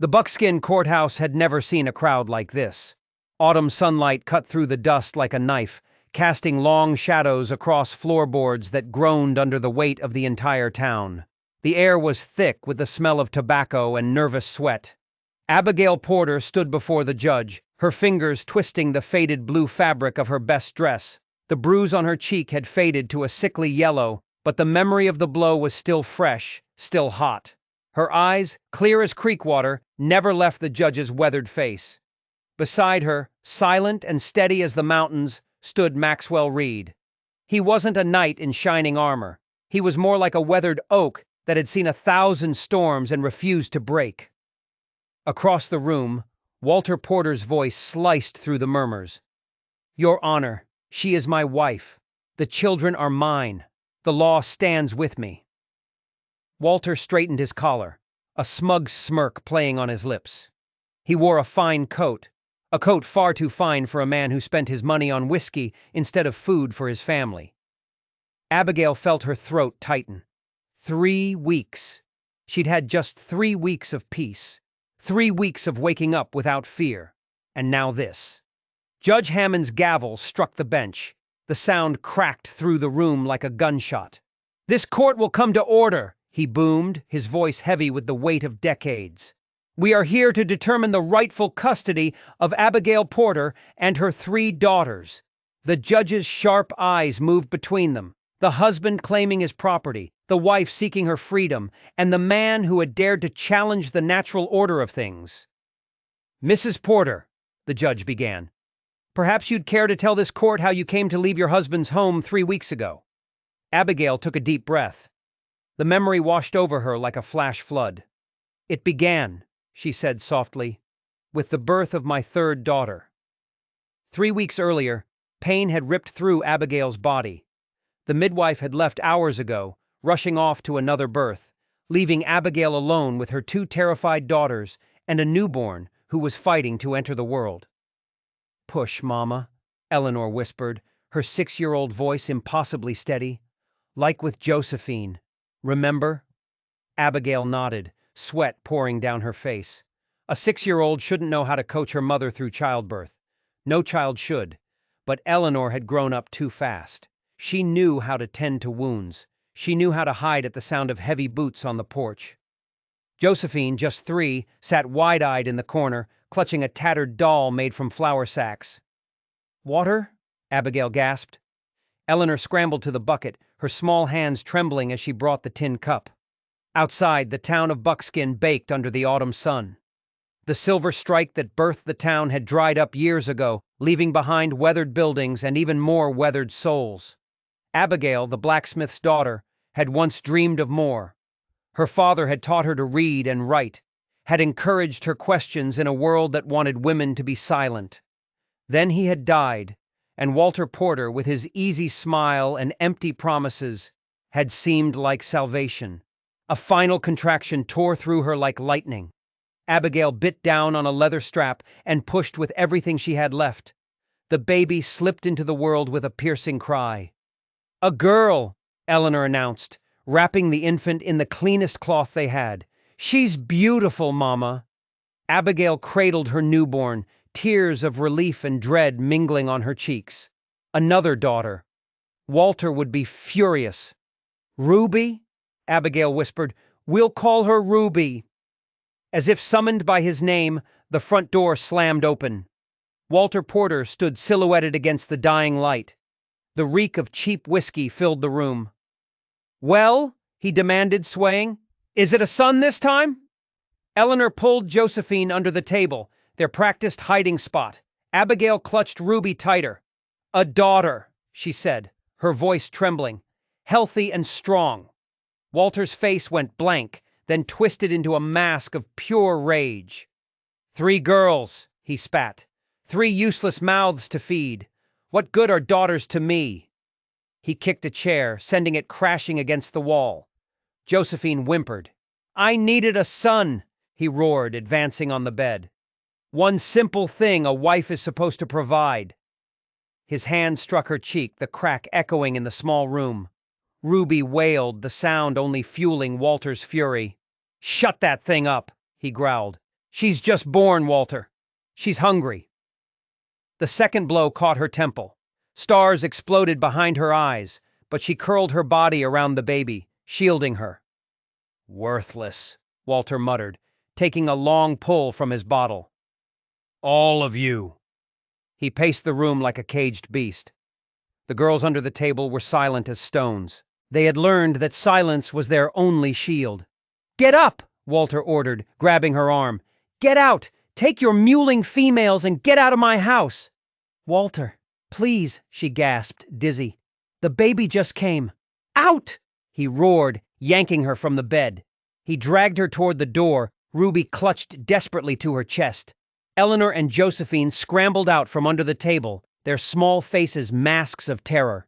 The buckskin courthouse had never seen a crowd like this. Autumn sunlight cut through the dust like a knife, casting long shadows across floorboards that groaned under the weight of the entire town. The air was thick with the smell of tobacco and nervous sweat. Abigail Porter stood before the judge, her fingers twisting the faded blue fabric of her best dress. The bruise on her cheek had faded to a sickly yellow, but the memory of the blow was still fresh, still hot. Her eyes, clear as creek water, never left the judge's weathered face. Beside her, silent and steady as the mountains, stood Maxwell Reed. He wasn't a knight in shining armor. He was more like a weathered oak that had seen 1,000 storms and refused to break. Across the room, Walter Porter's voice sliced through the murmurs. "Your Honor, she is my wife. The children are mine. The law stands with me." Walter straightened his collar, a smug smirk playing on his lips. He wore a fine coat, a coat far too fine for a man who spent his money on whiskey instead of food for his family. Abigail felt her throat tighten. 3 weeks. She'd had just 3 weeks of peace. 3 weeks of waking up without fear. And now this. Judge Hammond's gavel struck the bench. The sound cracked through the room like a gunshot. "This court will come to order," he boomed, his voice heavy with the weight of decades. "We are here to determine the rightful custody of Abigail Porter and her 3 daughters." The judge's sharp eyes moved between them, the husband claiming his property, the wife seeking her freedom, and the man who had dared to challenge the natural order of things. "Mrs. Porter," the judge began, "perhaps you'd care to tell this court how you came to leave your husband's home 3 weeks ago." Abigail took a deep breath. The memory washed over her like a flash flood. "It began," she said softly, "with the birth of my 3rd daughter." 3 weeks earlier, pain had ripped through Abigail's body. The midwife had left hours ago, rushing off to another birth, leaving Abigail alone with her 2 terrified daughters and a newborn who was fighting to enter the world. "Push, Mama," Eleanor whispered, her 6-year-old voice impossibly steady. "Like with Josephine. Remember?" Abigail nodded, sweat pouring down her face. A 6-year-old shouldn't know how to coach her mother through childbirth. No child should. But Eleanor had grown up too fast. She knew how to tend to wounds. She knew how to hide at the sound of heavy boots on the porch. Josephine, just 3, sat wide-eyed in the corner, clutching a tattered doll made from flour sacks. "Water?" Abigail gasped. Eleanor scrambled to the bucket, her small hands trembling as she brought the tin cup. Outside, the town of Buckskin baked under the autumn sun. The silver strike that birthed the town had dried up years ago, leaving behind weathered buildings and even more weathered souls. Abigail, the blacksmith's daughter, had once dreamed of more. Her father had taught her to read and write, had encouraged her questions in a world that wanted women to be silent. Then he had died, and Walter Porter, with his easy smile and empty promises, had seemed like salvation. A final contraction tore through her like lightning. Abigail bit down on a leather strap and pushed with everything she had left. The baby slipped into the world with a piercing cry. "A girl," Eleanor announced, wrapping the infant in the cleanest cloth they had. "She's beautiful, Mama." Abigail cradled her newborn, tears of relief and dread mingling on her cheeks. Another daughter. Walter would be furious. "Ruby?" Abigail whispered. "We'll call her Ruby." As if summoned by his name, the front door slammed open. Walter Porter stood silhouetted against the dying light. The reek of cheap whiskey filled the room. "Well?" he demanded, swaying. "Is it a son this time?" Eleanor pulled Josephine under the table, their practiced hiding spot. Abigail clutched Ruby tighter. "A daughter," she said, her voice trembling. "Healthy and strong." Walter's face went blank, then twisted into a mask of pure rage. "3 girls," he spat. "3 useless mouths to feed. What good are daughters to me?" He kicked a chair, sending it crashing against the wall. Josephine whimpered. "I needed a son," he roared, advancing on the bed. "One simple thing a wife is supposed to provide." His hand struck her cheek, the crack echoing in the small room. Ruby wailed, the sound only fueling Walter's fury. "Shut that thing up," he growled. She's just born, Walter. She's hungry. The second blow caught her temple. Stars exploded behind her eyes, but she curled her body around the baby, shielding her. Worthless, Walter muttered, taking a long pull from his bottle. All of you. He paced the room like a caged beast. The girls under the table were silent as stones. They had learned that silence was their only shield. Get up, Walter ordered, grabbing her arm. Get out! Take your mewling females and get out of my house! Walter, please, she gasped, dizzy. The baby just came. Out! He roared, yanking her from the bed. He dragged her toward the door, Ruby clutched desperately to her chest. Eleanor and Josephine scrambled out from under the table, their small faces masks of terror.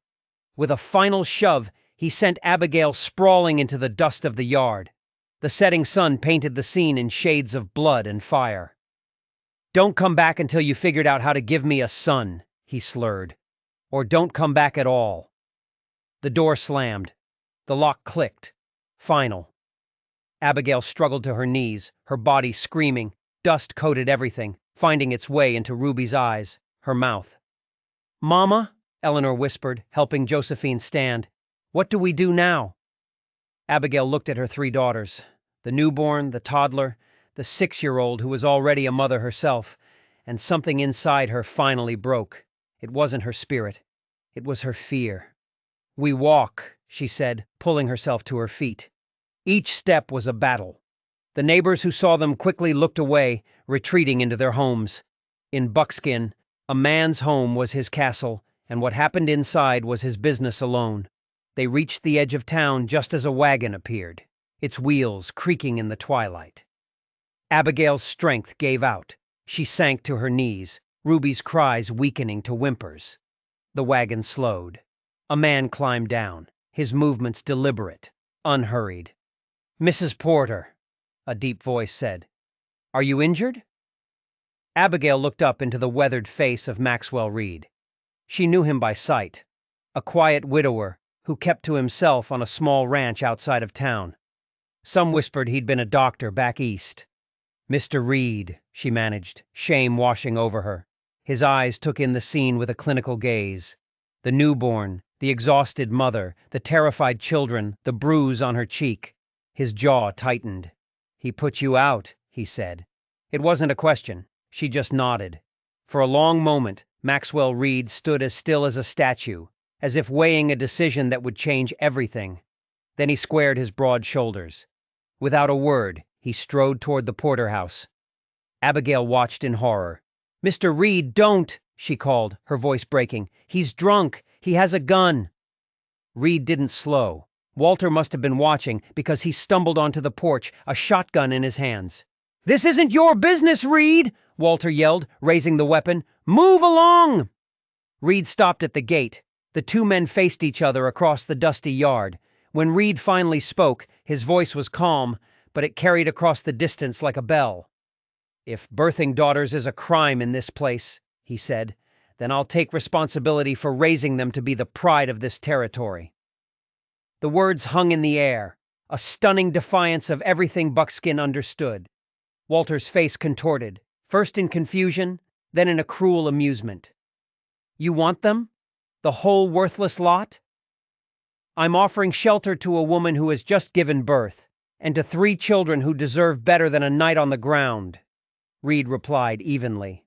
With a final shove, he sent Abigail sprawling into the dust of the yard. The setting sun painted the scene in shades of blood and fire. Don't come back until you figured out how to give me a son, he slurred. Or don't come back at all. The door slammed. The lock clicked. Final. Abigail struggled to her knees, her body screaming. Dust coated everything, finding its way into Ruby's eyes, her mouth. Mama, Eleanor whispered, helping Josephine stand. What do we do now? Abigail looked at her 3 daughters, the newborn, the toddler, the 6-year-old who was already a mother herself, and something inside her finally broke. It wasn't her spirit. It was her fear. We walk, she said, pulling herself to her feet. Each step was a battle. The neighbors who saw them quickly looked away, retreating into their homes. In Buckskin, a man's home was his castle, and what happened inside was his business alone. They reached the edge of town just as a wagon appeared, its wheels creaking in the twilight. Abigail's strength gave out. She sank to her knees, Ruby's cries weakening to whimpers. The wagon slowed. A man climbed down, his movements deliberate, unhurried. Mrs. Porter, a deep voice said. Are you injured? Abigail looked up into the weathered face of Maxwell Reed. She knew him by sight, a quiet widower who kept to himself on a small ranch outside of town. Some whispered he'd been a doctor back east. Mr. Reed, she managed, shame washing over her. His eyes took in the scene with a clinical gaze. The newborn, the exhausted mother, the terrified children, the bruise on her cheek. His jaw tightened. He put you out, he said. It wasn't a question. She just nodded. For a long moment, Maxwell Reed stood as still as a statue, as if weighing a decision that would change everything. Then he squared his broad shoulders. Without a word, he strode toward the Porter house. Abigail watched in horror. Mr. Reed, don't, she called, her voice breaking. He's drunk. He has a gun. Reed didn't slow. Walter must have been watching because he stumbled onto the porch, a shotgun in his hands. This isn't your business, Reed, Walter yelled, raising the weapon. Move along! Reed stopped at the gate. The 2 men faced each other across the dusty yard. When Reed finally spoke, his voice was calm, but it carried across the distance like a bell. If birthing daughters is a crime in this place, he said, then I'll take responsibility for raising them to be the pride of this territory. The words hung in the air, a stunning defiance of everything Buckskin understood. Walter's face contorted, first in confusion, then in a cruel amusement. You want them? The whole worthless lot? I'm offering shelter to a woman who has just given birth, and to 3 children who deserve better than a night on the ground, Reed replied evenly.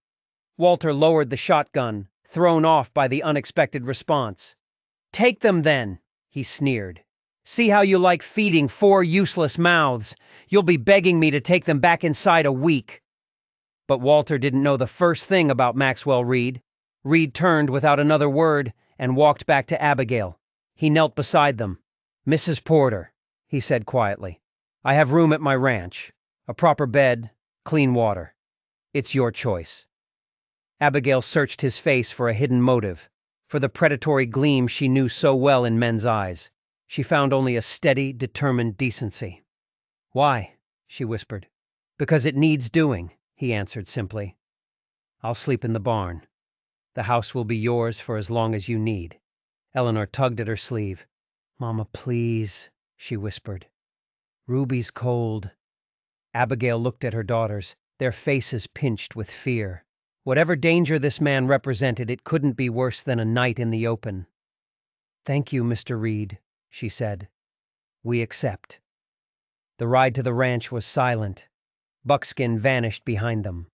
Walter lowered the shotgun, thrown off by the unexpected response. Take them then, he sneered. See how you like feeding 4 useless mouths. You'll be begging me to take them back inside a week. But Walter didn't know the first thing about Maxwell Reed. Reed turned without another word and walked back to Abigail. He knelt beside them. Mrs. Porter, he said quietly, I have room at my ranch. A proper bed, clean water. It's your choice. Abigail searched his face for a hidden motive, for the predatory gleam she knew so well in men's eyes. She found only a steady, determined decency. Why? She whispered. Because it needs doing, he answered simply. I'll sleep in the barn. The house will be yours for as long as you need. Eleanor tugged at her sleeve. Mama, please, she whispered. Ruby's cold. Abigail looked at her daughters. their faces pinched with fear. Whatever danger this man represented, it couldn't be worse than a night in the open. "Thank you, Mr. Reed," she said. "We accept." The ride to the ranch was silent. Buckskin vanished behind them.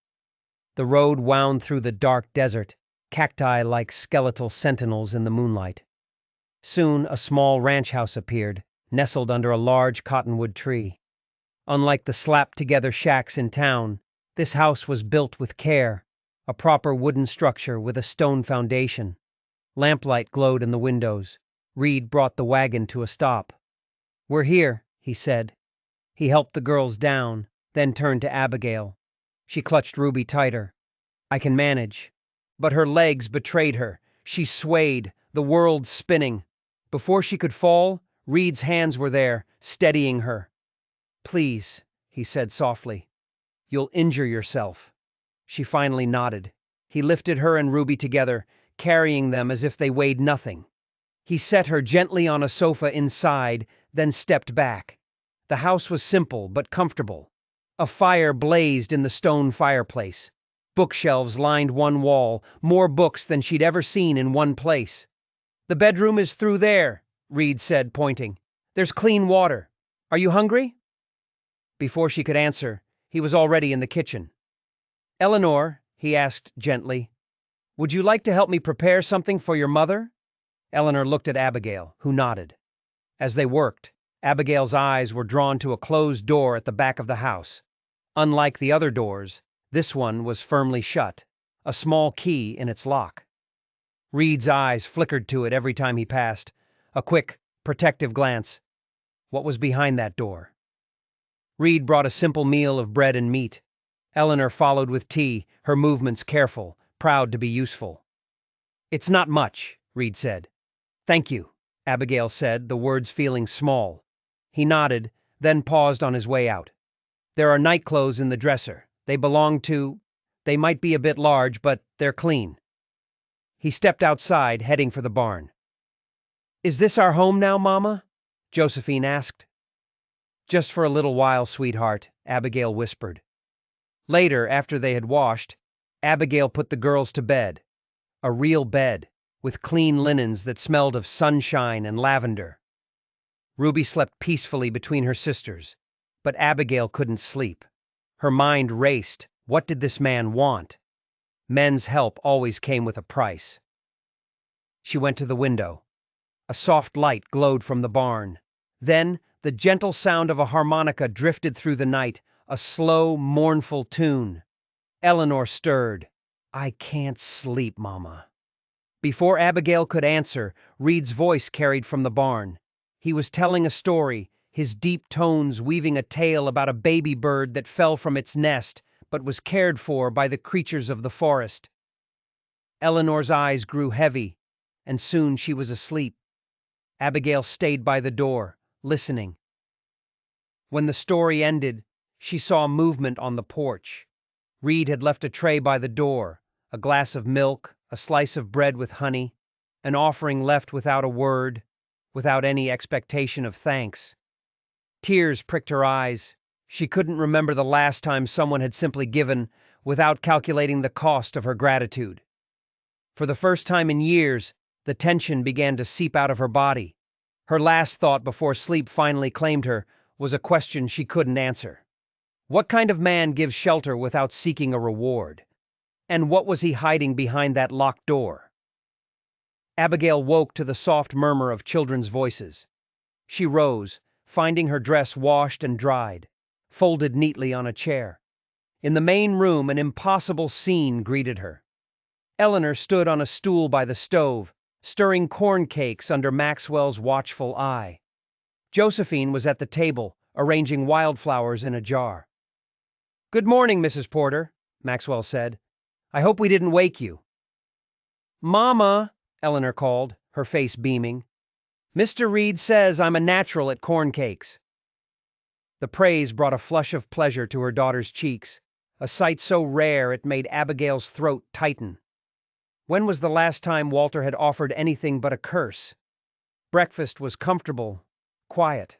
The road wound through the dark desert, cacti like skeletal sentinels in the moonlight. Soon a small ranch house appeared, nestled under a large cottonwood tree. Unlike the slapped-together shacks in town, this house was built with care, a proper wooden structure with a stone foundation. Lamplight glowed in the windows. Reed brought the wagon to a stop. "We're here," he said. He helped the girls down, then turned to Abigail. She clutched Ruby tighter. "I can manage." But her legs betrayed her. She swayed, the world spinning. Before she could fall, Reed's hands were there, steadying her. "Please," he said softly. "You'll injure yourself." She finally nodded. He lifted her and Ruby together, carrying them as if they weighed nothing. He set her gently on a sofa inside, then stepped back. The house was simple but comfortable. A fire blazed in the stone fireplace. Bookshelves lined one wall, more books than she'd ever seen in one place. "The bedroom is through there," Reed said, pointing. "There's clean water. Are you hungry?" Before she could answer, he was already in the kitchen. "Eleanor," he asked gently, "would you like to help me prepare something for your mother?" Eleanor looked at Abigail, who nodded. As they worked, Abigail's eyes were drawn to a closed door at the back of the house. Unlike the other doors, this one was firmly shut, a small key in its lock. Reed's eyes flickered to it every time he passed, a quick, protective glance. What was behind that door? Reed brought a simple meal of bread and meat. Eleanor followed with tea, her movements careful, proud to be useful. "It's not much," Reed said. "Thank you," Abigail said, the words feeling small. He nodded, then paused on his way out. "There are nightclothes in the dresser. They belong to... They might be a bit large, but they're clean." He stepped outside, heading for the barn. "Is this our home now, Mama?" Josephine asked. "Just for a little while, sweetheart," Abigail whispered. Later, after they had washed, Abigail put the girls to bed. A real bed, with clean linens that smelled of sunshine and lavender. Ruby slept peacefully between her sisters, but Abigail couldn't sleep. Her mind raced. What did this man want? Men's help always came with a price. She went to the window. A soft light glowed from the barn. Then, the gentle sound of a harmonica drifted through the night, a slow, mournful tune. Eleanor stirred. "I can't sleep, Mama." Before Abigail could answer, Reed's voice carried from the barn. He was telling a story, his deep tones weaving a tale about a baby bird that fell from its nest but was cared for by the creatures of the forest. Eleanor's eyes grew heavy, and soon she was asleep. Abigail stayed by the door, listening. When the story ended, she saw movement on the porch. Reed had left a tray by the door, a glass of milk, a slice of bread with honey, an offering left without a word, without any expectation of thanks. Tears pricked her eyes. She couldn't remember the last time someone had simply given without calculating the cost of her gratitude. For the first time in years, the tension began to seep out of her body. Her last thought before sleep finally claimed her was a question she couldn't answer. What kind of man gives shelter without seeking a reward? And what was he hiding behind that locked door? Abigail woke to the soft murmur of children's voices. She rose, finding her dress washed and dried, folded neatly on a chair. In the main room, an impossible scene greeted her. Eleanor stood on a stool by the stove, stirring corn cakes under Maxwell's watchful eye. Josephine was at the table, arranging wildflowers in a jar. "Good morning, Mrs. Porter," Maxwell said. "I hope we didn't wake you." "Mama," Eleanor called, her face beaming. "Mr. Reed says I'm a natural at corn cakes." The praise brought a flush of pleasure to her daughter's cheeks, a sight so rare it made Abigail's throat tighten. When was the last time Walter had offered anything but a curse? Breakfast was comfortable, quiet.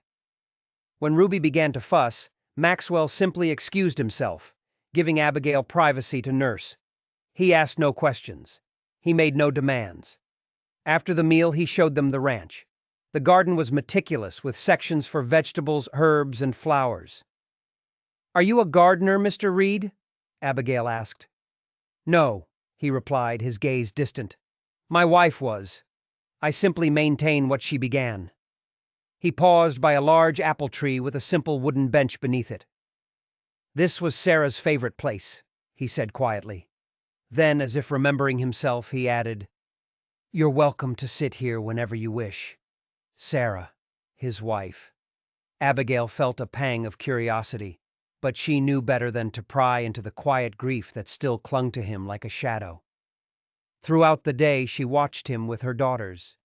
When Ruby began to fuss, Maxwell simply excused himself. giving Abigail privacy to nurse. He asked no questions. He made no demands. After the meal, he showed them the ranch. The garden was meticulous, with sections for vegetables, herbs, and flowers. "Are you a gardener, Mr. Reed?" Abigail asked. "No," he replied, his gaze distant. "My wife was. I simply maintain what she began." He paused by a large apple tree with a simple wooden bench beneath it. "This was Sarah's favorite place," he said quietly. Then, as if remembering himself, he added, "You're welcome to sit here whenever you wish." Sarah, his wife. Abigail felt a pang of curiosity, but she knew better than to pry into the quiet grief that still clung to him like a shadow. Throughout the day, she watched him with her daughters.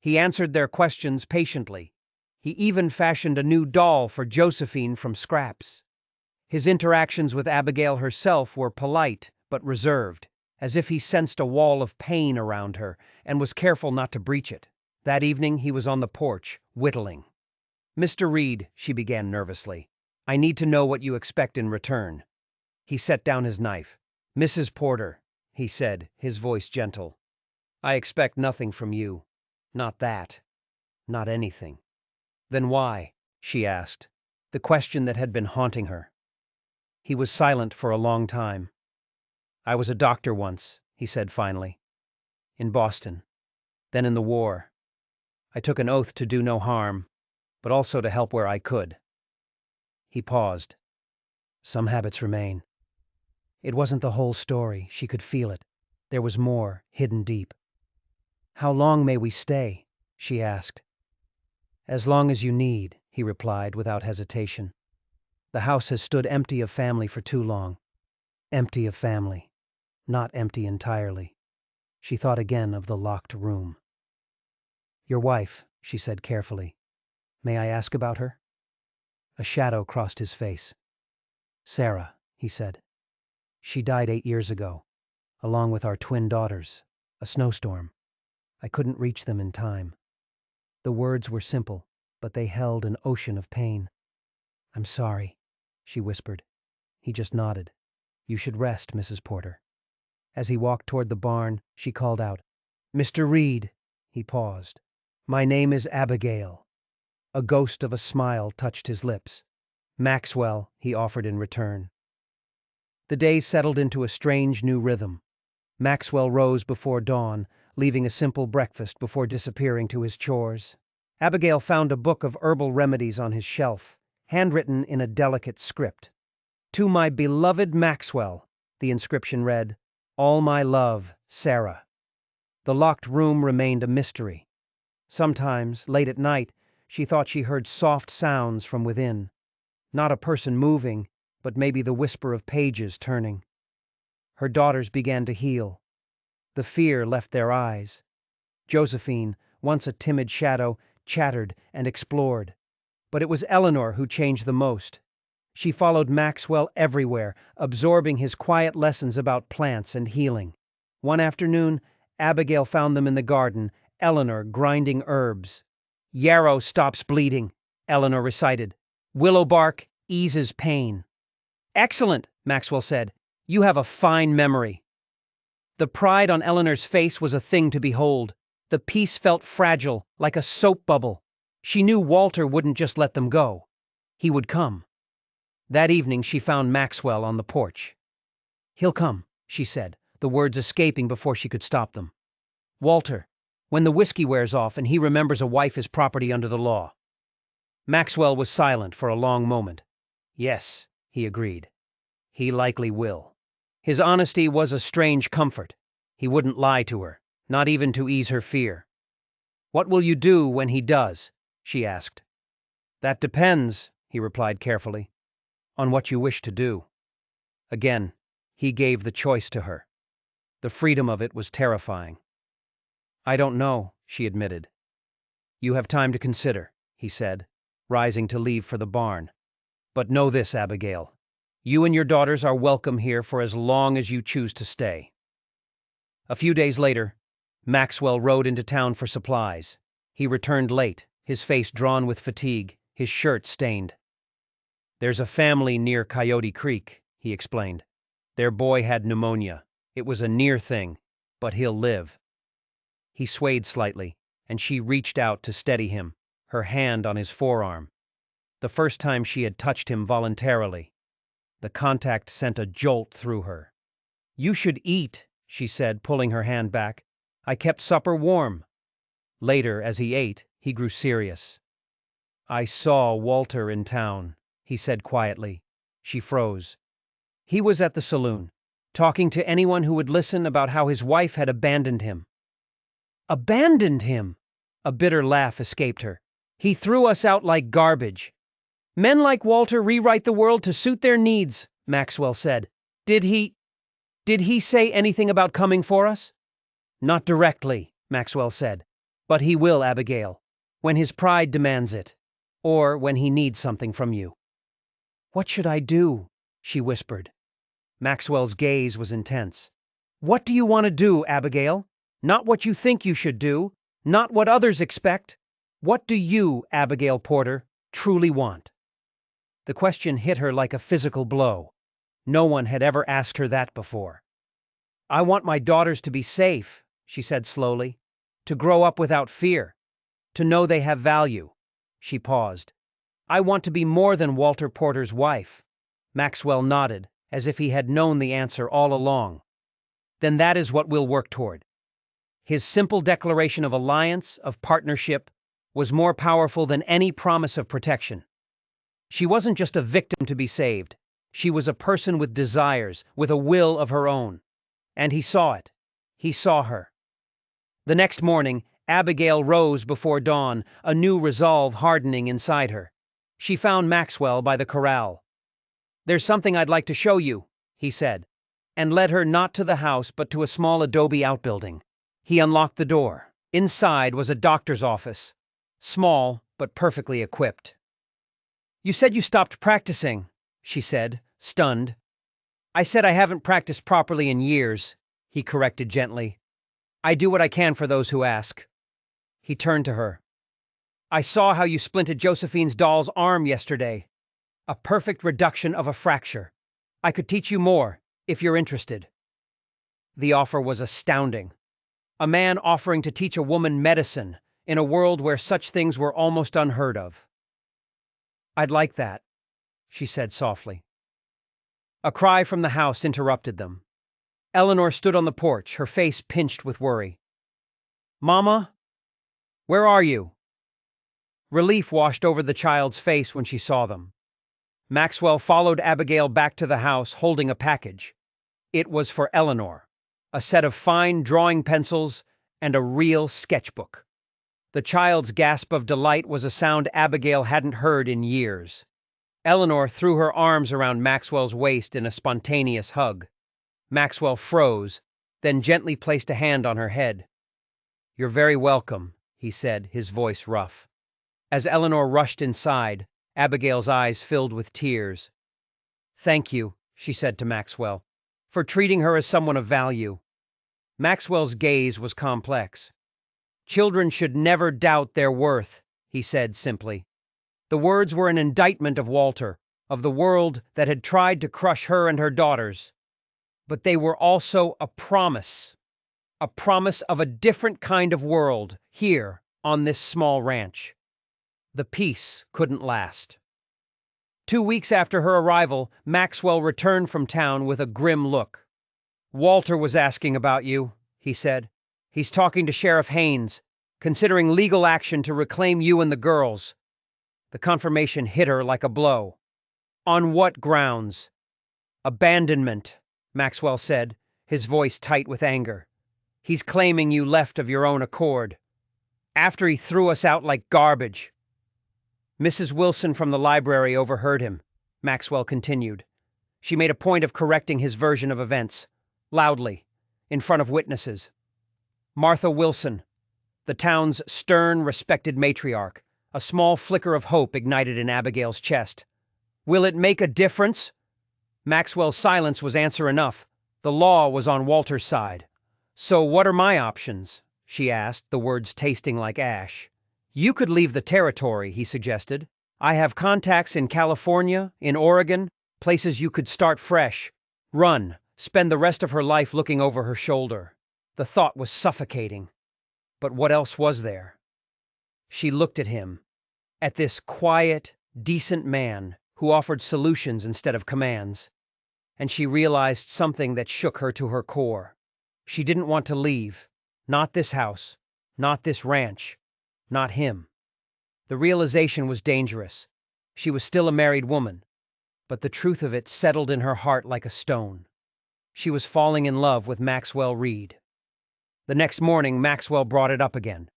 He answered their questions patiently. He even fashioned a new doll for Josephine from scraps. His interactions with Abigail herself were polite but reserved, as if he sensed a wall of pain around her and was careful not to breach it. That evening, he was on the porch, whittling. "Mr. Reed," she began nervously, "I need to know what you expect in return." He set down his knife. "Mrs. Porter," he said, his voice gentle, "I expect nothing from you. Not that. Not anything." "Then why?" she asked, the question that had been haunting her. He was silent for a long time. "I was a doctor once," he said finally. "In Boston. Then in the war. I took an oath to do no harm, but also to help where I could." He paused. "Some habits remain." It wasn't the whole story. She could feel it. There was more, hidden deep. "How long may we stay?" she asked. "As long as you need," he replied without hesitation. "The house has stood empty of family for too long." Empty of family. Not empty entirely. She thought again of the locked room. "Your wife," she said carefully. "May I ask about her?" A shadow crossed his face. "Sarah," he said. "She died 8 years ago, along with our twin daughters. A snowstorm. I couldn't reach them in time." The words were simple, but they held an ocean of pain. "I'm sorry," she whispered. He just nodded. "You should rest, Mrs. Porter." As he walked toward the barn, she called out, "Mr. Reed." He paused. "My name is Abigail." A ghost of a smile touched his lips. "Maxwell," he offered in return. The day settled into a strange new rhythm. Maxwell rose before dawn, leaving a simple breakfast before disappearing to his chores. Abigail found a book of herbal remedies on his shelf, handwritten in a delicate script. "To my beloved Maxwell," the inscription read, "all my love, Sarah." The locked room remained a mystery. Sometimes, late at night, she thought she heard soft sounds from within. Not a person moving, but maybe the whisper of pages turning. Her daughters began to heal. The fear left their eyes. Josephine, once a timid shadow, chattered and explored. But it was Eleanor who changed the most. She followed Maxwell everywhere, absorbing his quiet lessons about plants and healing. One afternoon, Abigail found them in the garden, Eleanor grinding herbs. "Yarrow stops bleeding," Eleanor recited. "Willow bark eases pain." "Excellent," Maxwell said. "You have a fine memory." The pride on Eleanor's face was a thing to behold. The peace felt fragile, like a soap bubble. She knew Walter wouldn't just let them go. He would come. That evening she found Maxwell on the porch. "He'll come," she said, the words escaping before she could stop them. "Walter, when the whiskey wears off and he remembers a wife is property under the law." Maxwell was silent for a long moment. "Yes," he agreed. "He likely will." His honesty was a strange comfort. He wouldn't lie to her, not even to ease her fear. "What will you do when he does?" she asked. "That depends," he replied carefully, "on what you wish to do." Again, he gave the choice to her. The freedom of it was terrifying. "I don't know," she admitted. "You have time to consider," he said, rising to leave for the barn. "But know this, Abigail. You and your daughters are welcome here for as long as you choose to stay." A few days later, Maxwell rode into town for supplies. He returned late, his face drawn with fatigue, his shirt stained. "There's a family near Coyote Creek," he explained. Their boy had pneumonia. It was a near thing, but he'll live. He swayed slightly, and she reached out to steady him, her hand on his forearm. The first time she had touched him voluntarily. The contact sent a jolt through her. "You should eat," she said, pulling her hand back. "I kept supper warm." Later, as he ate, he grew serious. "I saw Walter in town," he said quietly. She froze. He was at the saloon, talking to anyone who would listen about how his wife had abandoned him. Abandoned him! A bitter laugh escaped her. "He threw us out like garbage." "Men like Walter rewrite the world to suit their needs," Maxwell said. Did he say anything about coming for us?" "Not directly," Maxwell said. "But he will, Abigail, when his pride demands it, or when he needs something from you." "What should I do?" she whispered. Maxwell's gaze was intense. "What do you want to do, Abigail? Not what you think you should do, not what others expect. What do you, Abigail Porter, truly want?" The question hit her like a physical blow. No one had ever asked her that before. "I want my daughters to be safe," she said slowly, "to grow up without fear, to know they have value." She paused. "I want to be more than Walter Porter's wife." Maxwell nodded, as if he had known the answer all along. "Then that is what we'll work toward." His simple declaration of alliance, of partnership, was more powerful than any promise of protection. She wasn't just a victim to be saved. She was a person with desires, with a will of her own. And he saw it. He saw her. The next morning, Abigail rose before dawn, a new resolve hardening inside her. She found Maxwell by the corral. "There's something I'd like to show you," he said, and led her not to the house but to a small adobe outbuilding. He unlocked the door. Inside was a doctor's office, small but perfectly equipped. "You said you stopped practicing," she said, stunned. "I said I haven't practiced properly in years," he corrected gently. "I do what I can for those who ask." He turned to her. "I saw how you splinted Josephine's doll's arm yesterday. A perfect reduction of a fracture. I could teach you more, if you're interested." The offer was astounding. A man offering to teach a woman medicine in a world where such things were almost unheard of. "I'd like that," she said softly. A cry from the house interrupted them. Eleanor stood on the porch, her face pinched with worry. "Mama? Where are you?" Relief washed over the child's face when she saw them. Maxwell followed Abigail back to the house, holding a package. It was for Eleanor, a set of fine drawing pencils and a real sketchbook. The child's gasp of delight was a sound Abigail hadn't heard in years. Eleanor threw her arms around Maxwell's waist in a spontaneous hug. Maxwell froze, then gently placed a hand on her head. "You're very welcome," he said, his voice rough. As Eleanor rushed inside, Abigail's eyes filled with tears. "Thank you," she said to Maxwell, "for treating her as someone of value." Maxwell's gaze was complex. "Children should never doubt their worth," he said simply. The words were an indictment of Walter, of the world that had tried to crush her and her daughters. But they were also a promise of a different kind of world here on this small ranch. The peace couldn't last. 2 weeks after her arrival, Maxwell returned from town with a grim look. "Walter was asking about you," he said. "He's talking to Sheriff Haynes, considering legal action to reclaim you and the girls." The confirmation hit her like a blow. "On what grounds?" "Abandonment," Maxwell said, his voice tight with anger. "He's claiming you left of your own accord. After he threw us out like garbage." Mrs. Wilson from the library overheard him, Maxwell continued. She made a point of correcting his version of events, loudly, in front of witnesses. Martha Wilson, the town's stern, respected matriarch, a small flicker of hope ignited in Abigail's chest. "Will it make a difference?" Maxwell's silence was answer enough. The law was on Walter's side. "So what are my options?" she asked, the words tasting like ash. "You could leave the territory," he suggested. "I have contacts in California, in Oregon, places you could start fresh. Run, spend the rest of her life looking over her shoulder. The thought was suffocating. But what else was there? She looked at him, at this quiet, decent man who offered solutions instead of commands, and she realized something that shook her to her core. She didn't want to leave. Not this house, not this ranch, not him. The realization was dangerous. She was still a married woman, but the truth of it settled in her heart like a stone. She was falling in love with Maxwell Reed. The next morning, Maxwell brought it up again.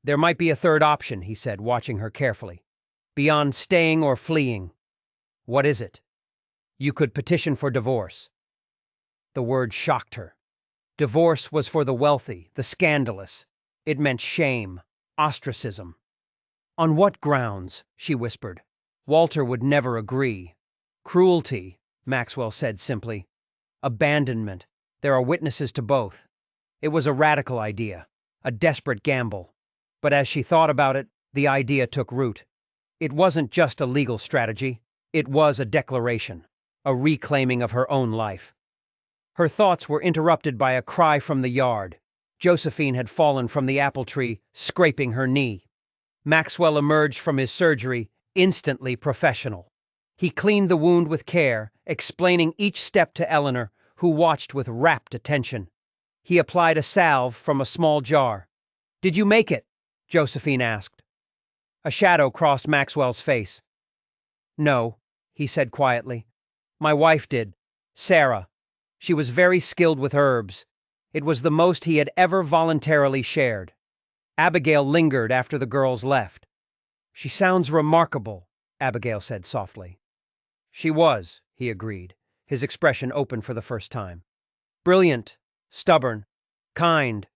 There might be a third option, he said, watching her carefully. Beyond staying or fleeing. What is it? You could petition for divorce. The word shocked her. Divorce was for the wealthy, the scandalous. It meant shame, ostracism. On what grounds? She whispered. Walter would never agree. Cruelty, Maxwell said simply. Abandonment. There are witnesses to both. It was a radical idea, a desperate gamble. But as she thought about it, the idea took root. It wasn't just a legal strategy. It was a declaration, a reclaiming of her own life. Her thoughts were interrupted by a cry from the yard. Josephine had fallen from the apple tree, scraping her knee. Maxwell emerged from his surgery, instantly professional. He cleaned the wound with care, explaining each step to Eleanor, who watched with rapt attention. He applied a salve from a small jar. "Did you make it?" Josephine asked. A shadow crossed Maxwell's face. "No," he said quietly. "My wife did. Sarah. She was very skilled with herbs. It was the most he had ever voluntarily shared." Abigail lingered after the girls left. "She sounds remarkable," Abigail said softly. "She was," he agreed, his expression open for the first time. "Brilliant, stubborn, kind.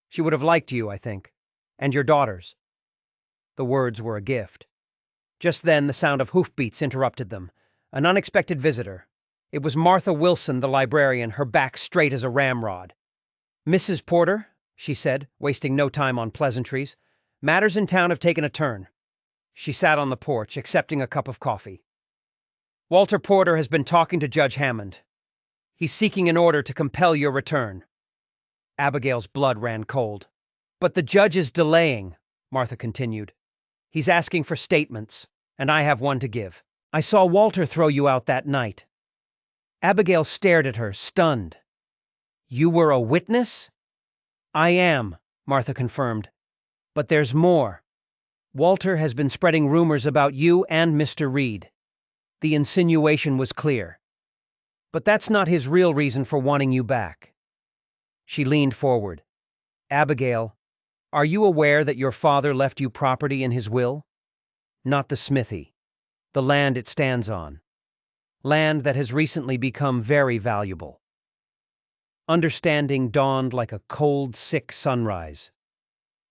She would have liked you, I think. And your daughters." The words were a gift. Just then the sound of hoofbeats interrupted them. An unexpected visitor. It was Martha Wilson, the librarian, her back straight as a ramrod. "Mrs. Porter," she said, wasting no time on pleasantries, "matters in town have taken a turn." She sat on the porch, accepting a cup of coffee. "Walter Porter has been talking to Judge Hammond. He's seeking an order to compel your return." Abigail's blood ran cold. "But the judge is delaying," Martha continued. "He's asking for statements, and I have one to give. I saw Walter throw you out that night." Abigail stared at her, stunned. "You were a witness?" "I am," Martha confirmed. "But there's more. Walter has been spreading rumors about you and Mr. Reed." The insinuation was clear. "But that's not his real reason for wanting you back." She leaned forward. "Abigail, are you aware that your father left you property in his will? Not the smithy. The land it stands on. Land that has recently become very valuable." Understanding dawned like a cold, sick sunrise.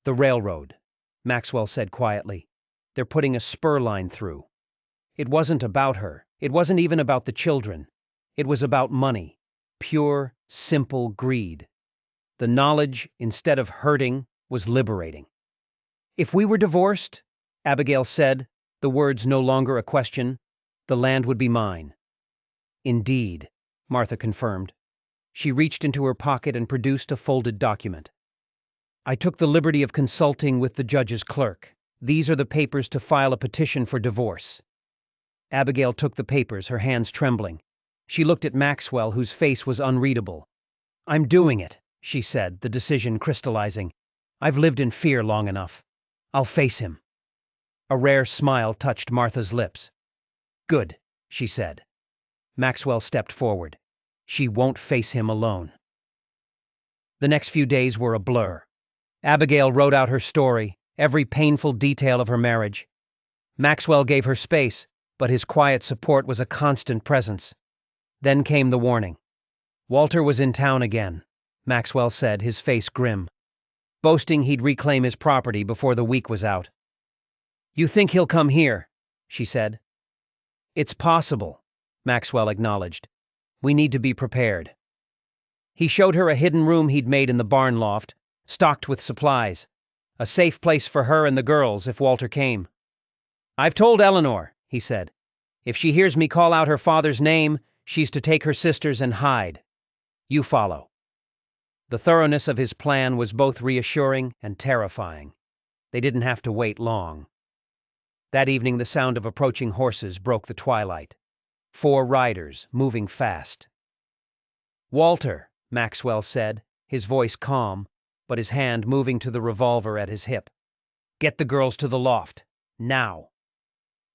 "The railroad," Maxwell said quietly. "They're putting a spur line through." It wasn't about her. It wasn't even about the children. It was about money. Pure, simple greed. The knowledge, instead of hurting, was liberating. "If we were divorced," Abigail said, the words no longer a question, "the land would be mine." "Indeed," Martha confirmed. She reached into her pocket and produced a folded document. "I took the liberty of consulting with the judge's clerk. These are the papers to file a petition for divorce." Abigail took the papers, her hands trembling. She looked at Maxwell, whose face was unreadable. "I'm doing it," she said, the decision crystallizing. "I've lived in fear long enough. I'll face him." A rare smile touched Martha's lips. "Good," she said. Maxwell stepped forward. "She won't face him alone." The next few days were a blur. Abigail wrote out her story, every painful detail of her marriage. Maxwell gave her space, but his quiet support was a constant presence. Then came the warning. Walter was in town again, Maxwell said, his face grim, boasting he'd reclaim his property before the week was out. "You think he'll come here?" she said. "It's possible," Maxwell acknowledged. "We need to be prepared." He showed her a hidden room he'd made in the barn loft, stocked with supplies, a safe place for her and the girls if Walter came. "I've told Eleanor," he said. "If she hears me call out her father's name, She's to take her sisters and hide. You follow." The thoroughness of his plan was both reassuring and terrifying. They didn't have to wait long. That evening, the sound of approaching horses broke the twilight. 4 riders, moving fast. "Walter," Maxwell said, his voice calm, but his hand moving to the revolver at his hip. "Get the girls to the loft. Now."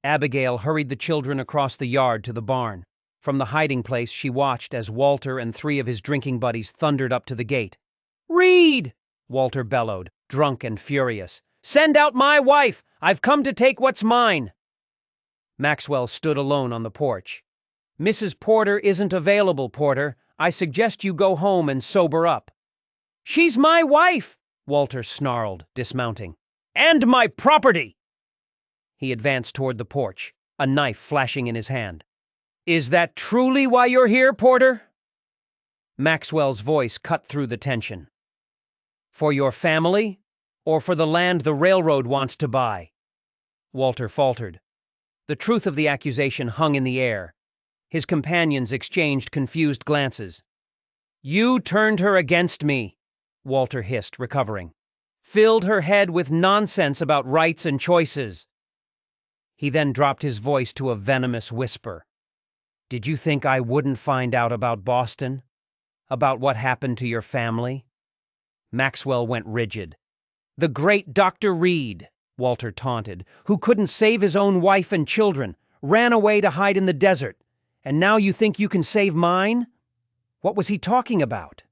Abigail hurried the children across the yard to the barn. From the hiding place, she watched as Walter and 3 of his drinking buddies thundered up to the gate. "Reed!" Walter bellowed, drunk and furious. "Send out my wife! I've come to take what's mine!" Maxwell stood alone on the porch. "Mrs. Porter isn't available, Porter. I suggest you go home and sober up." "She's my wife!" Walter snarled, dismounting. "And my property!" He advanced toward the porch, a knife flashing in his hand. "Is that truly why you're here, Porter?" Maxwell's voice cut through the tension. "For your family, or for the land the railroad wants to buy?" Walter faltered. The truth of the accusation hung in the air. His companions exchanged confused glances. "You turned her against me," Walter hissed, recovering. "Filled her head with nonsense about rights and choices." He then dropped his voice to a venomous whisper. "Did you think I wouldn't find out about Boston? About what happened to your family?" Maxwell went rigid. "The great Dr. Reed," Walter taunted, "who couldn't save his own wife and children, ran away to hide in the desert, and now you think you can save mine?" What was he talking about?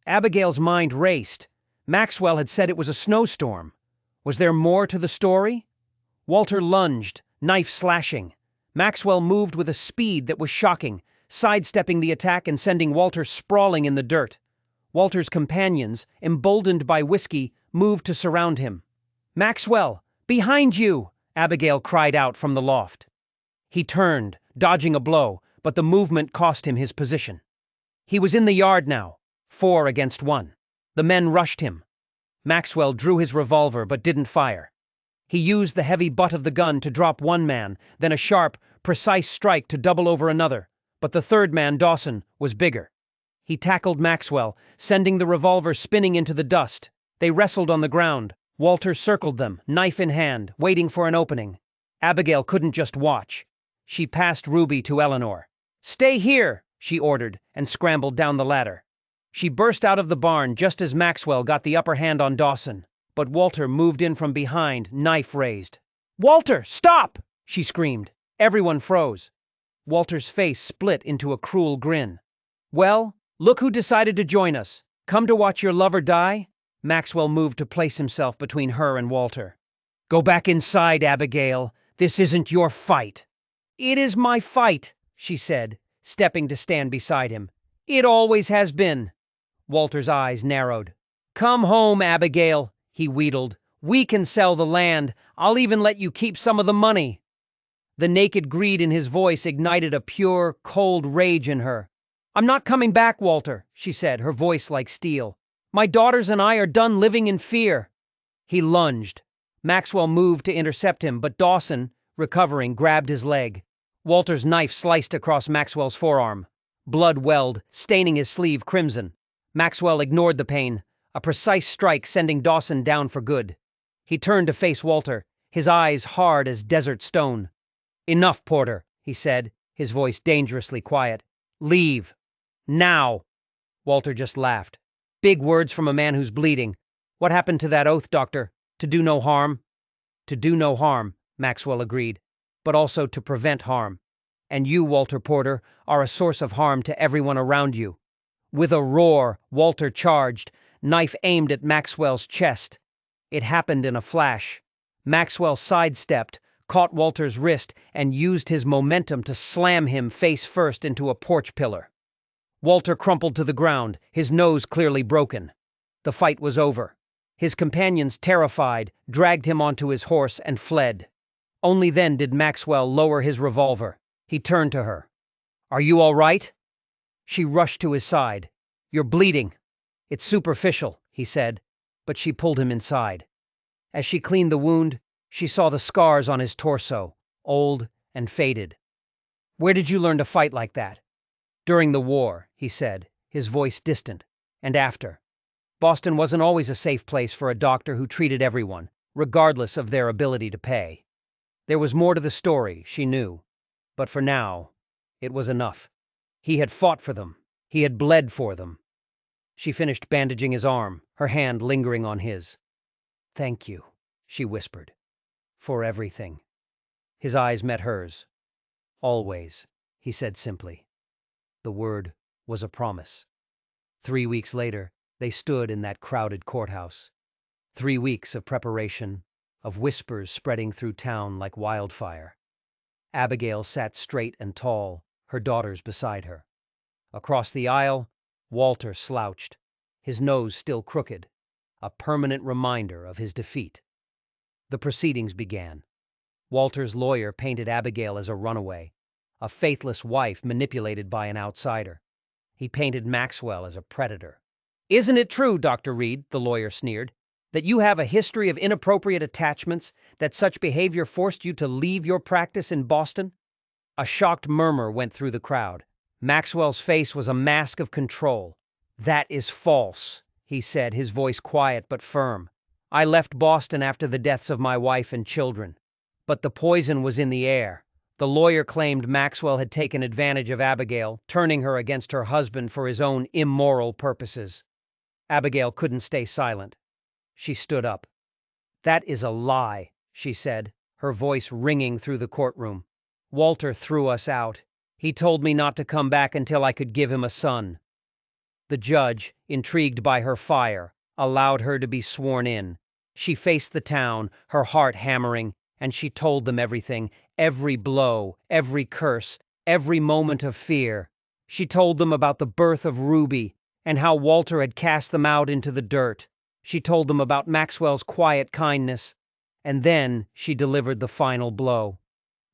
Abigail's mind raced. Maxwell had said it was a snowstorm. Was there more to the story? Walter lunged, knife slashing. Maxwell moved with a speed that was shocking, sidestepping the attack and sending Walter sprawling in the dirt. Walter's companions, emboldened by whiskey, moved to surround him. "Maxwell, behind you!" Abigail cried out from the loft. He turned, dodging a blow, but the movement cost him his position. He was in the yard now, 4 against 1. The men rushed him. Maxwell drew his revolver but didn't fire. He used the heavy butt of the gun to drop one man, then a sharp, precise strike to double over another, but the third man, Dawson, was bigger. He tackled Maxwell, sending the revolver spinning into the dust. They wrestled on the ground. Walter circled them, knife in hand, waiting for an opening. Abigail couldn't just watch. She passed Ruby to Eleanor. "Stay here," she ordered, and scrambled down the ladder. She burst out of the barn just as Maxwell got the upper hand on Dawson, but Walter moved in from behind, knife raised. "Walter, stop!" she screamed. Everyone froze. Walter's face split into a cruel grin. "Well, look who decided to join us. Come to watch your lover die?" Maxwell moved to place himself between her and Walter. "Go back inside, Abigail. This isn't your fight." "It is my fight," she said, stepping to stand beside him. "It always has been." Walter's eyes narrowed. "Come home, Abigail," he wheedled. "We can sell the land. I'll even let you keep some of the money." The naked greed in his voice ignited a pure, cold rage in her. "I'm not coming back, Walter," she said, her voice like steel. "My daughters and I are done living in fear." He lunged. Maxwell moved to intercept him, but Dawson, recovering, grabbed his leg. Walter's knife sliced across Maxwell's forearm. Blood welled, staining his sleeve crimson. Maxwell ignored the pain, a precise strike sending Dawson down for good. He turned to face Walter, his eyes hard as desert stone. "Enough, Porter," he said, his voice dangerously quiet. "Leave. Now." Walter just laughed. "Big words from a man who's bleeding. What happened to that oath, Doctor? To do no harm?" "To do no harm," Maxwell agreed, "but also to prevent harm. And you, Walter Porter, are a source of harm to everyone around you." With a roar, Walter charged, knife aimed at Maxwell's chest. It happened in a flash. Maxwell sidestepped, caught Walter's wrist, and used his momentum to slam him face first into a porch pillar. Walter crumpled to the ground, his nose clearly broken. The fight was over. His companions, terrified, dragged him onto his horse and fled. Only then did Maxwell lower his revolver. He turned to her. "Are you all right?" She rushed to his side. "You're bleeding." "It's superficial," he said, but she pulled him inside. As she cleaned the wound, she saw the scars on his torso, old and faded. "Where did you learn to fight like that?" During the war, he said, his voice distant, and after. Boston wasn't always a safe place for a doctor who treated everyone, regardless of their ability to pay. There was more to the story, she knew. But for now, it was enough. He had fought for them. He had bled for them. She finished bandaging his arm, her hand lingering on his. "Thank you," she whispered, "for everything." His eyes met hers. "Always," he said simply. The word was a promise. 3 weeks later, they stood in that crowded courthouse. 3 weeks of preparation, of whispers spreading through town like wildfire. Abigail sat straight and tall, her daughters beside her. Across the aisle, Walter slouched, his nose still crooked, a permanent reminder of his defeat. The proceedings began. Walter's lawyer painted Abigail as a runaway, a faithless wife manipulated by an outsider. He painted Maxwell as a predator. "Isn't it true, Dr. Reed," the lawyer sneered, "that you have a history of inappropriate attachments, that such behavior forced you to leave your practice in Boston?" A shocked murmur went through the crowd. Maxwell's face was a mask of control. "That is false," he said, his voice quiet but firm. "I left Boston after the deaths of my wife and children. But the poison was in the air." The lawyer claimed Maxwell had taken advantage of Abigail, turning her against her husband for his own immoral purposes. Abigail couldn't stay silent. She stood up. "That is a lie," she said, her voice ringing through the courtroom. "Walter threw us out. He told me not to come back until I could give him a son." The judge, intrigued by her fire, allowed her to be sworn in. She faced the town, her heart hammering, and she told them everything, every blow, every curse, every moment of fear. She told them about the birth of Ruby and how Walter had cast them out into the dirt. She told them about Maxwell's quiet kindness. And then she delivered the final blow.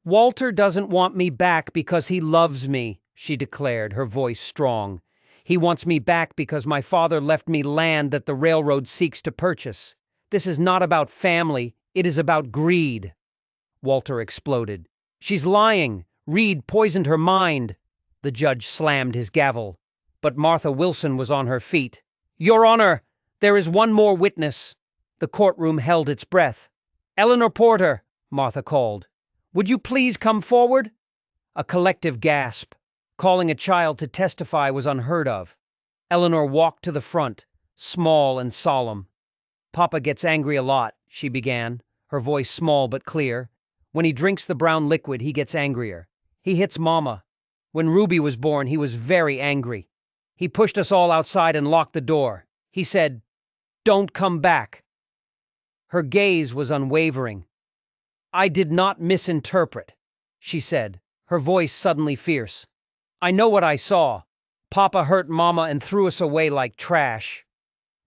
"Walter doesn't want me back because he loves me," she declared, her voice strong. "He wants me back because my father left me land that the railroad seeks to purchase. This is not about family, it is about greed." Walter exploded. "She's lying! Reed poisoned her mind!" The judge slammed his gavel, but Martha Wilson was on her feet. "Your Honor, there is one more witness." The courtroom held its breath. "Eleanor Porter," Martha called. "Would you please come forward?" A collective gasp. Calling a child to testify was unheard of. Eleanor walked to the front, small and solemn. "Papa gets angry a lot," she began, her voice small but clear. "When he drinks the brown liquid, he gets angrier. He hits Mama. When Ruby was born, he was very angry. He pushed us all outside and locked the door. He said, 'Don't come back.'" Her gaze was unwavering. "I did not misinterpret," she said, her voice suddenly fierce. "I know what I saw. Papa hurt Mama and threw us away like trash."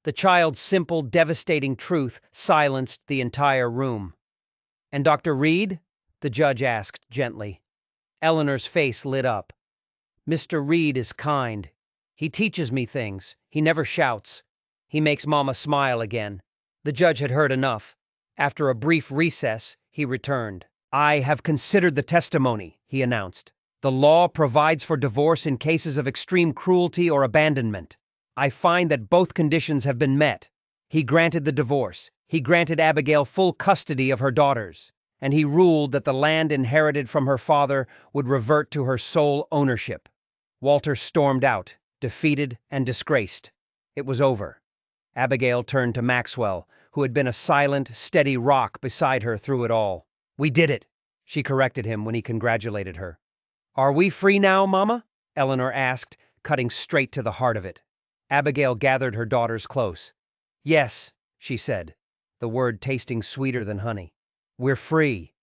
The child's simple, devastating truth silenced the entire room. "And Dr. Reed?" the judge asked gently. Eleanor's face lit up. "Mr. Reed is kind. He teaches me things. He never shouts. He makes Mama smile again." The judge had heard enough. After a brief recess, he returned. "I have considered the testimony," he announced. "The law provides for divorce in cases of extreme cruelty or abandonment. I find that both conditions have been met." He granted the divorce. He granted Abigail full custody of her daughters. And he ruled that the land inherited from her father would revert to her sole ownership. Walter stormed out, defeated and disgraced. It was over. Abigail turned to Maxwell, who had been a silent, steady rock beside her through it all. "We did it," she corrected him when he congratulated her. "Are we free now, Mama?" Eleanor asked, cutting straight to the heart of it. Abigail gathered her daughters close. "Yes," she said, the word tasting sweeter than honey. "We're free."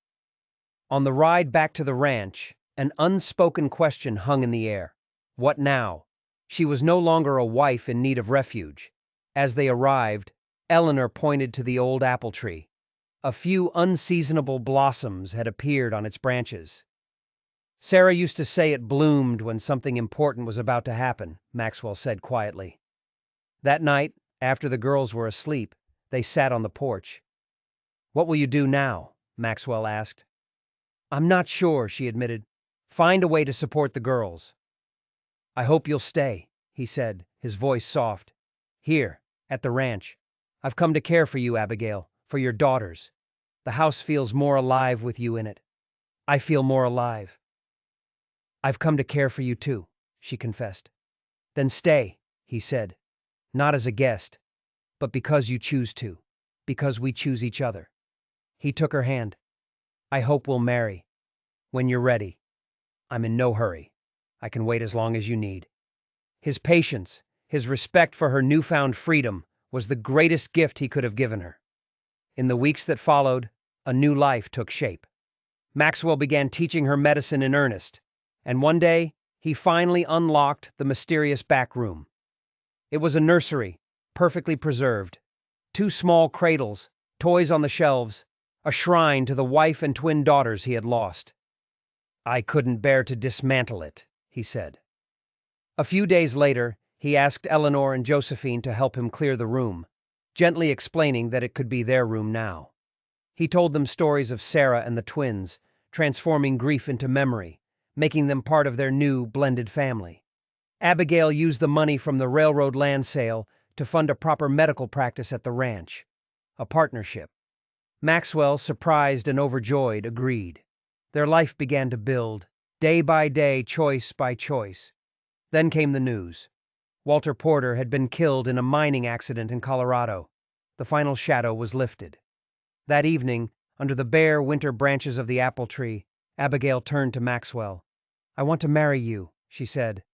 On the ride back to the ranch, an unspoken question hung in the air. What now? She was no longer a wife in need of refuge. As they arrived, Eleanor pointed to the old apple tree. A few unseasonable blossoms had appeared on its branches. "Sarah used to say it bloomed when something important was about to happen," Maxwell said quietly. That night, after the girls were asleep, they sat on the porch. "What will you do now?" Maxwell asked. "I'm not sure," she admitted. "Find a way to support the girls." I hope you'll stay, he said, his voice soft. Here, at the ranch. I've come to care for you, Abigail, for your daughters. The house feels more alive with you in it. I feel more alive. I've come to care for you too, she confessed. Then stay, he said, not as a guest, but because you choose to, because we choose each other. He took her hand. I hope we'll marry. When you're ready. I'm in no hurry. I can wait as long as you need. His patience, his respect for her newfound freedom, was the greatest gift he could have given her. In the weeks that followed, a new life took shape. Maxwell began teaching her medicine in earnest, and one day, he finally unlocked the mysterious back room. It was a nursery, perfectly preserved. 2 small cradles, toys on the shelves, a shrine to the wife and twin daughters he had lost. I couldn't bear to dismantle it, he said. A few days later, he asked Eleanor and Josephine to help him clear the room, gently explaining that it could be their room now. He told them stories of Sarah and the twins, transforming grief into memory, making them part of their new, blended family. Abigail used the money from the railroad land sale to fund a proper medical practice at the ranch, a partnership. Maxwell, surprised and overjoyed, agreed. Their life began to build, day by day, choice by choice. Then came the news. Walter Porter had been killed in a mining accident in Colorado. The final shadow was lifted. That evening, under the bare winter branches of the apple tree, Abigail turned to Maxwell. I want to marry you, she said.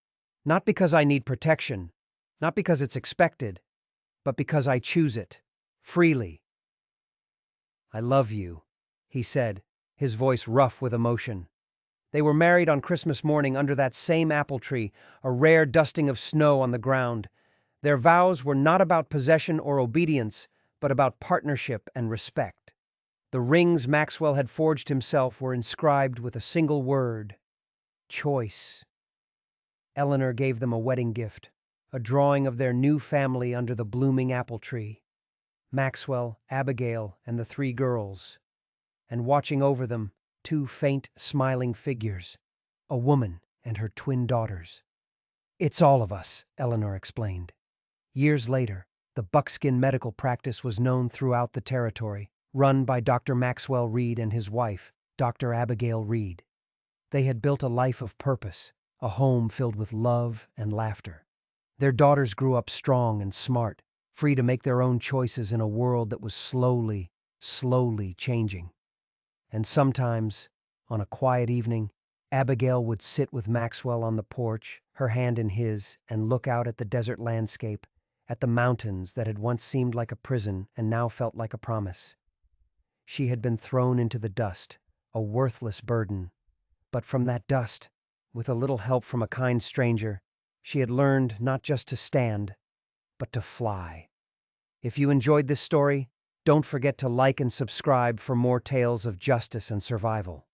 Not because I need protection, not because it's expected, but because I choose it, freely. I love you, he said, his voice rough with emotion. They were married on Christmas morning under that same apple tree, a rare dusting of snow on the ground. Their vows were not about possession or obedience, but about partnership and respect. The rings Maxwell had forged himself were inscribed with a single word: choice. Eleanor gave them a wedding gift, a drawing of their new family under the blooming apple tree. Maxwell, Abigail, and the 3 girls. And watching over them, 2 faint, smiling figures, a woman and her twin daughters. It's all of us, Eleanor explained. Years later, the Buckskin medical practice was known throughout the territory, run by Dr. Maxwell Reed and his wife, Dr. Abigail Reed. They had built a life of purpose, a home filled with love and laughter. Their daughters grew up strong and smart, free to make their own choices in a world that was slowly, slowly changing. And sometimes, on a quiet evening, Abigail would sit with Maxwell on the porch, her hand in his, and look out at the desert landscape, at the mountains that had once seemed like a prison and now felt like a promise. She had been thrown into the dust, a worthless burden. But from that dust, with a little help from a kind stranger, she had learned not just to stand, but to fly. If you enjoyed this story, don't forget to like and subscribe for more tales of justice and survival.